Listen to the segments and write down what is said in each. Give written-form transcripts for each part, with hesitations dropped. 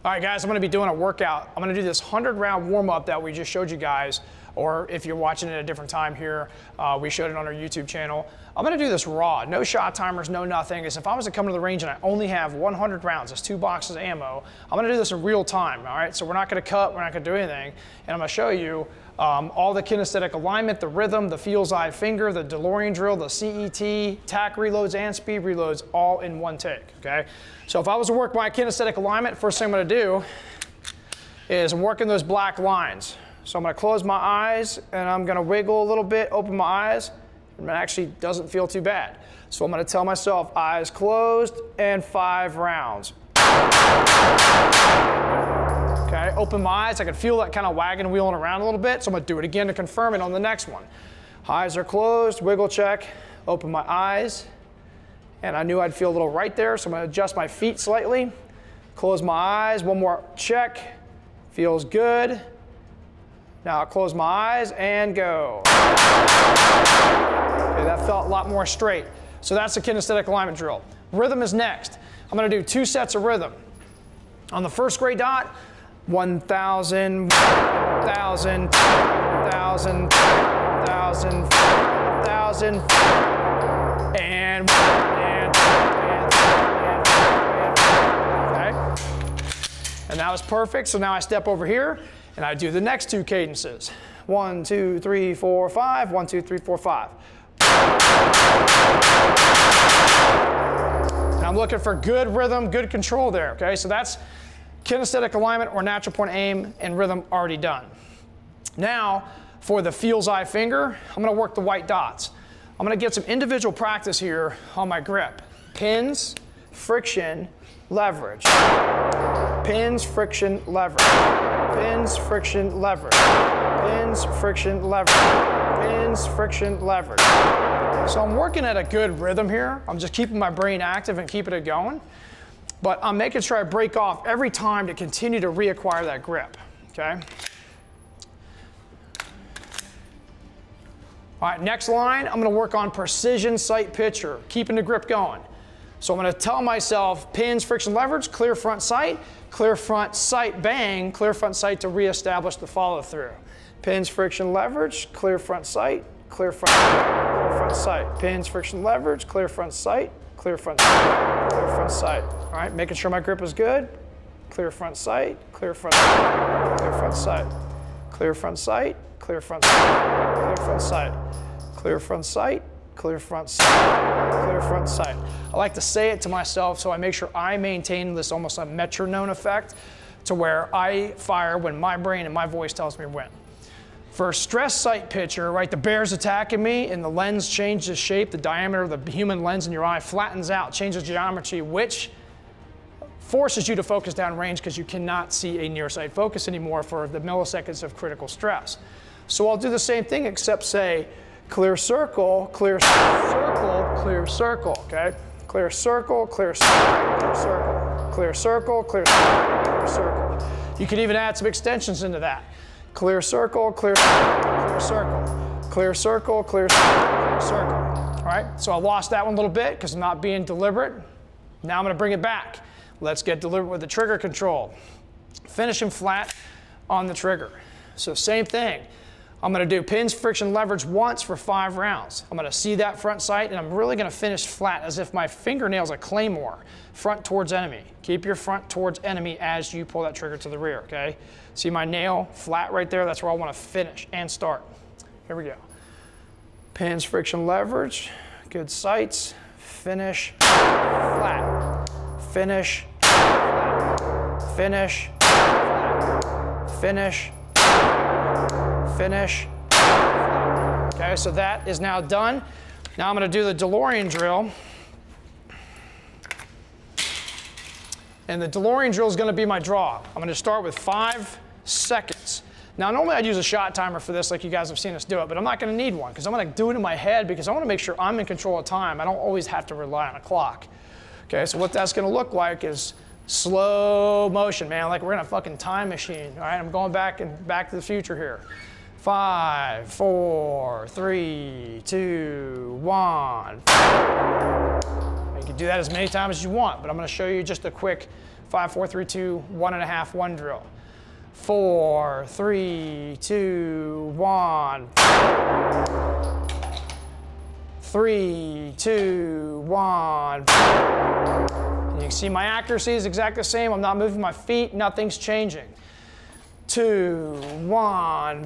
All right, guys, I'm gonna be doing a workout. I'm gonna do this 100-round warm-up that we just showed you guys, or if you're watching it at a different time here, we showed it on our YouTube channel. I'm gonna do this raw, no shot timers, no nothing. As if I was to come to the range and I only have 100 rounds, that's 2 boxes of ammo, I'm gonna do this in real time, all right? So we're not gonna cut, we're not gonna do anything, and I'm gonna show you all the kinesthetic alignment, the rhythm, the feels eye finger, the DeLorean drill, the CET, tack reloads, and speed reloads all in one take, okay? So if I was to work my kinesthetic alignment, first thing I'm gonna do is I'm working those black lines. So I'm gonna close my eyes and I'm gonna wiggle a little bit, open my eyes, and it actually doesn't feel too bad. So I'm gonna tell myself eyes closed and 5 rounds. Okay, open my eyes, I can feel that kind of wagon wheeling around a little bit, so I'm gonna do it again to confirm it on the next one. Eyes are closed, wiggle check, open my eyes, and I knew I'd feel a little right there, so I'm gonna adjust my feet slightly, close my eyes, one more check, feels good. Now I'll close my eyes and go. Okay, that felt a lot more straight. So that's the kinesthetic alignment drill. Rhythm is next. I'm gonna do 2 sets of rhythm. On the first gray dot, 1,000, 1,000, 1,000, 1,000, 1,000, and okay. And that was perfect. So now I step over here and I do the next 2 cadences. 1, 2, 3, 4, 5. 1, 2, 3, 4, 5. And I'm looking for good rhythm, good control there. Okay, so that's kinesthetic alignment or natural point aim and rhythm already done. Now, for the feels eye finger, I'm gonna work the white dots. I'm gonna get some individual practice here on my grip. Pins, friction, leverage. Pins, friction, leverage. Pins, friction, leverage. Pins, friction, leverage. Pins, friction, leverage. So I'm working at a good rhythm here. I'm just keeping my brain active and keeping it going. But I'm making sure I break off every time to continue to reacquire that grip, okay? All right, next line, I'm gonna work on precision sight picture, keeping the grip going. So I'm gonna tell myself pins, friction, leverage, clear front sight, bang, clear front sight to reestablish the follow through. Pins, friction, leverage, clear front sight, clear front sight. Pins, friction, leverage, clear front sight, clear front sight, clear front sight. All right, making sure my grip is good. Clear front sight, clear front sight, clear front sight, clear front sight, clear front sight, clear front sight, clear front sight, clear front sight, clear front sight. I like to say it to myself so I make sure I maintain this almost a metronome effect to where I fire when my brain and my voice tells me when. For a stress sight picture, right, the bear's attacking me and the lens changes shape, the diameter of the human lens in your eye flattens out, changes geometry, which forces you to focus down range because you cannot see a near sight focus anymore for the milliseconds of critical stress. So I'll do the same thing except say clear circle, clear circle, clear circle, okay? Clear circle, clear circle, clear circle, clear circle, clear circle, clear circle. You can even add some extensions into that. Clear circle, clear circle, clear circle, clear circle, clear circle, clear circle. All right, so I lost that one a little bit because I'm not being deliberate. Now I'm gonna bring it back. Let's get deliberate with the trigger control. Finishing flat on the trigger. So same thing. I'm gonna do pins, friction, leverage once for 5 rounds. I'm gonna see that front sight and I'm really gonna finish flat as if my fingernail's a claymore, front towards enemy. Keep your front towards enemy as you pull that trigger to the rear, okay? See my nail flat right there? That's where I wanna finish and start. Here we go. Pins, friction, leverage, good sights, finish, flat, finish, flat, finish, flat, finish, finish. Okay, so that is now done. Now I'm gonna do the DeLorean drill. And the DeLorean drill is gonna be my draw. I'm gonna start with 5 seconds. Now normally I'd use a shot timer for this like you guys have seen us do it, but I'm not gonna need one because I'm gonna do it in my head because I wanna make sure I'm in control of time. I don't always have to rely on a clock. Okay, so what that's gonna look like is slow motion, man, like we're in a fucking time machine. All right, I'm going back to the future here. 5, 4, 3, 2, 1. You can do that as many times as you want, but I'm going to show you just a quick 5, 4, 3, 2, 1.5, 1 drill. 4, 3, 2, 1. 3, 2, 1. And you can see my accuracy is exactly the same. I'm not moving my feet. Nothing's changing. 2, 1. All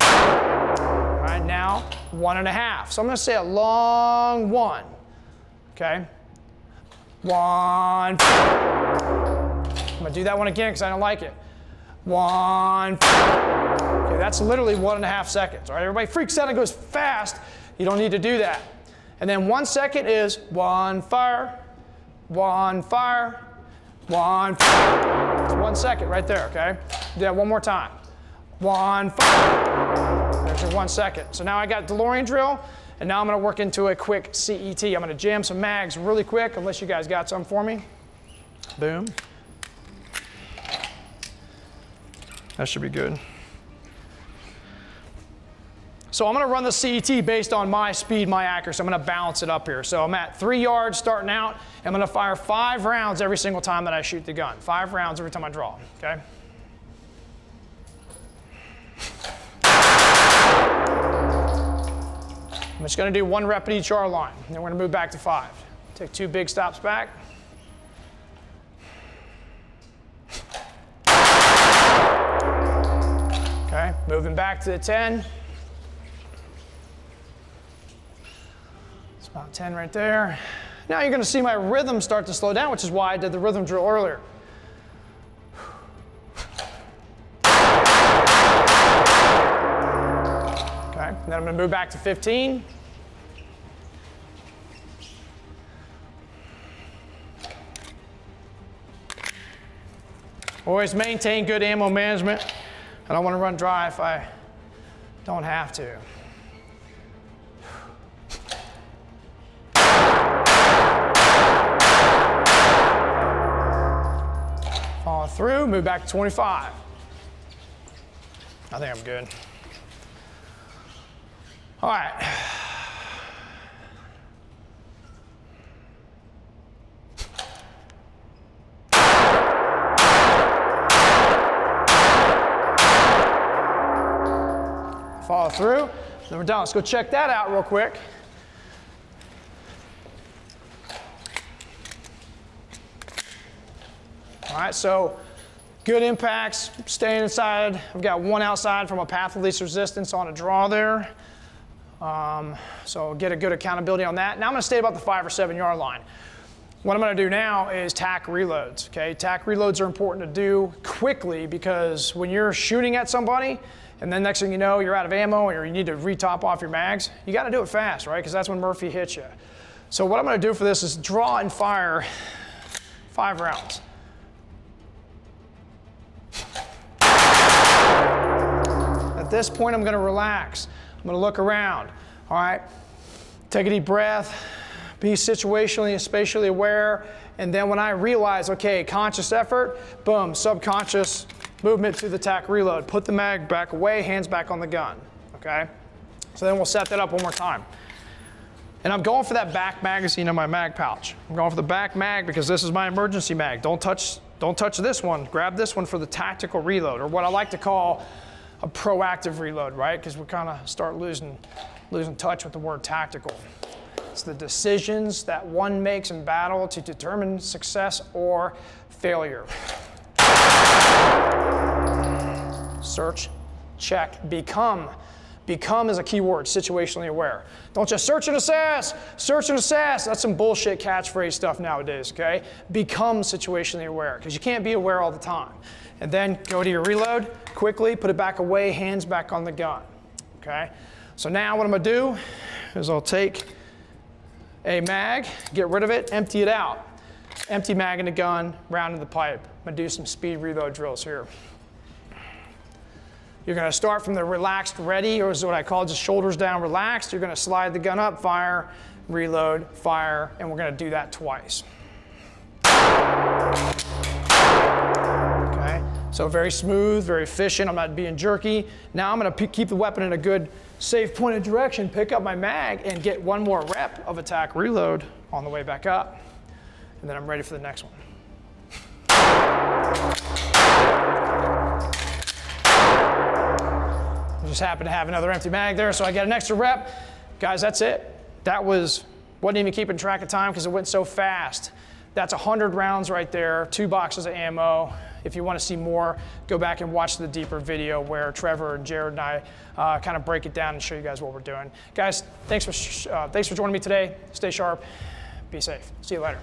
right, now 1.5. So I'm going to say a long 1. Okay. 1. I'm going to do that one again because I don't like it. 1. Okay, that's literally 1.5 seconds. All right, everybody freaks out and goes fast. You don't need to do that. And then 1 second is 1 fire, 1 fire, 1 fire. It's 1 second right there, okay? Do that one more time. 1 fire. There's your 1 second. So now I got DeLorean drill, and now I'm going to work into a quick CET. I'm going to jam some mags really quick, unless you guys got some for me. Boom. That should be good. So I'm going to run the CET based on my speed, my accuracy. I'm going to balance it up here. So I'm at 3 yards starting out. I'm going to fire 5 rounds every single time that I shoot the gun. 5 rounds every time I draw, okay? I'm just going to do 1 rep at each R line. And then we're going to move back to 5. Take 2 big stops back. Okay, moving back to the 10. It's about 10 right there. Now you're going to see my rhythm start to slow down, which is why I did the rhythm drill earlier. Okay, then I'm going to move back to 15. Always maintain good ammo management. I don't want to run dry if I don't have to. Follow through, move back to 25. I think I'm good. All right. Follow through, then we're done. Let's go check that out real quick. All right, so good impacts, staying inside. I've got 1 outside from a path of least resistance on a draw there. So get a good accountability on that. Now I'm going to stay about the 5 or 7 yard line. What I'm going to do now is tack reloads. Okay, tack reloads are important to do quickly because when you're shooting at somebody, and then next thing you know, you're out of ammo or you need to retop off your mags, you got to do it fast, right? Because that's when Murphy hits you. So what I'm going to do for this is draw and fire 5 rounds. At this point, I'm going to relax. I'm going to look around. All right, take a deep breath, be situationally and spatially aware, and then when I realize, okay, conscious effort, boom, subconscious movement to the tack reload. Put the mag back away, hands back on the gun, okay? So then we'll set that up one more time. And I'm going for that back magazine in my mag pouch. I'm going for the back mag because this is my emergency mag. Don't touch this one. Grab this one for the tactical reload, or what I like to call a proactive reload, right? Because we kind of start losing touch with the word tactical. It's the decisions that one makes in battle to determine success or failure. Search, check, become. Become is a key word, situationally aware. Don't just search and assess, search and assess. That's some bullshit catchphrase stuff nowadays, okay? Become situationally aware, because you can't be aware all the time. And then go to your reload, quickly, put it back away, hands back on the gun, okay? So now what I'm gonna do is I'll take a mag, get rid of it, empty it out. Empty mag in the gun, round in the pipe. I'm gonna do some speed reload drills here. You're going to start from the relaxed ready, or is what I call just shoulders down relaxed. You're going to slide the gun up, fire, reload, fire, and we're going to do that twice. Okay, so very smooth, very efficient. I'm not being jerky. Now I'm going to keep the weapon in a good, safe pointed direction, pick up my mag, and get 1 more rep of attack reload on the way back up. And then I'm ready for the next one. Just happened to have another empty mag there, so I got an extra rep. Guys, that's it. That wasn't even keeping track of time because it went so fast. That's 100 rounds right there, 2 boxes of ammo. If you want to see more, go back and watch the deeper video where Trevor and Jared and I kind of break it down and show you guys what we're doing. Guys, thanks for joining me today. Stay sharp. Be safe. See you later.